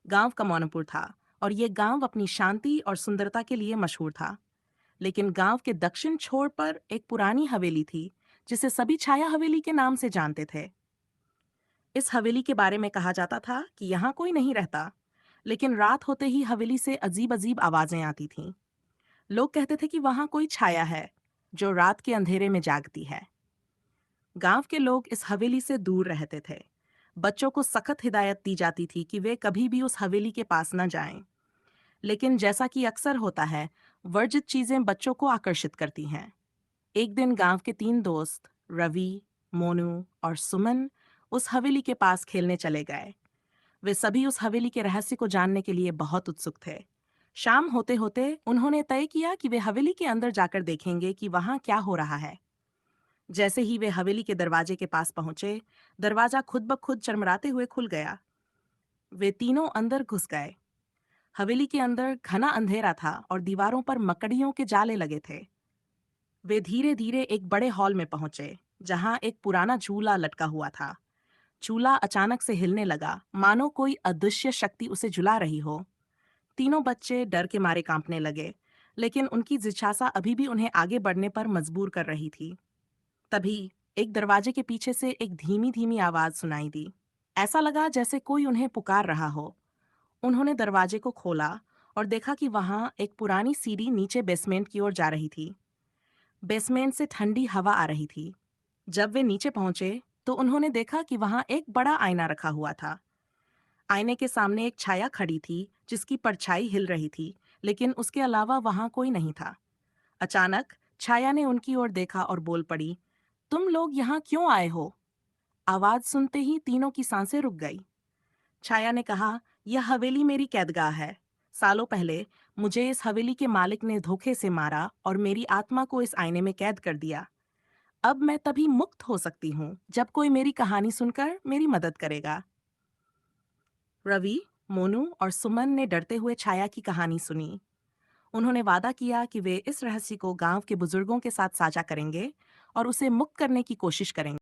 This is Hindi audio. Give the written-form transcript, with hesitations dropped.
गांव का मौनपुर था और ये गांव अपनी शांति और सुंदरता के लिए मशहूर था। लेकिन गांव के दक्षिण छोर पर एक पुरानी हवेली थी जिसे सभी छाया हवेली के नाम से जानते थे। इस हवेली के बारे में कहा जाता था कि यहाँ कोई नहीं रहता, लेकिन रात होते ही हवेली से अजीब अजीब आवाजें आती थीं। लोग कहते थे कि वहाँ कोई छाया है जो रात के अंधेरे में जागती है। गांव के लोग इस हवेली से दूर रहते थे। बच्चों को सख्त हिदायत दी जाती थी कि वे कभी भी उस हवेली के पास न जाएं। लेकिन जैसा कि अक्सर होता है, वर्जित चीजें बच्चों को आकर्षित करती हैं। एक दिन गांव के 3 दोस्त रवि, मोनू और सुमन उस हवेली के पास खेलने चले गए। वे सभी उस हवेली के रहस्य को जानने के लिए बहुत उत्सुक थे। शाम होते होते उन्होंने तय किया कि वे हवेली के अंदर जाकर देखेंगे कि वहां क्या हो रहा है। जैसे ही वे हवेली के दरवाजे के पास पहुंचे, दरवाजा खुद ब खुद चरमराते हुए खुल गया। वे तीनों अंदर घुस गए। हवेली के अंदर घना अंधेरा था और दीवारों पर मकड़ियों के जाले लगे थे। वे धीरे धीरे एक बड़े हॉल में पहुंचे, जहां एक पुराना झूला लटका हुआ था। झूला अचानक से हिलने लगा, मानो कोई अदृश्य शक्ति उसे झुला रही हो। तीनों बच्चे डर के मारे कांपने लगे, लेकिन उनकी जिज्ञासा अभी भी उन्हें आगे बढ़ने पर मजबूर कर रही थी। तभी एक दरवाजे के पीछे से एक धीमी धीमी आवाज सुनाई दी। ऐसा लगा जैसे कोई उन्हें पुकार रहा हो। उन्होंने दरवाजे को खोला और देखा कि वहां एक पुरानी सीढ़ी नीचे बेसमेंट की ओर जा रही थी। बेसमेंट से ठंडी हवा आ रही थी। जब वे नीचे पहुंचे तो उन्होंने देखा कि वहां एक बड़ा आईना रखा हुआ था। आईने के सामने एक छाया खड़ी थी जिसकी परछाई हिल रही थी, लेकिन उसके अलावा वहां कोई नहीं था। अचानक छाया ने उनकी ओर देखा और बोल पड़ी, तुम लोग यहाँ क्यों आए हो? आवाज सुनते ही तीनों की सांसें रुक गई। छाया ने कहा, यह हवेली मेरी कैदगाह है। सालों पहले मुझे इस हवेली के मालिक ने धोखे से मारा और मेरी आत्मा को इस आईने में कैद कर दिया। अब मैं तभी मुक्त हो सकती हूँ जब कोई मेरी कहानी सुनकर मेरी मदद करेगा। रवि, मोनू और सुमन ने डरते हुए छाया की कहानी सुनी। उन्होंने वादा किया कि वे इस रहस्य को गांव के बुजुर्गों के साथ साझा करेंगे और उसे मुक्त करने की कोशिश करेंगे।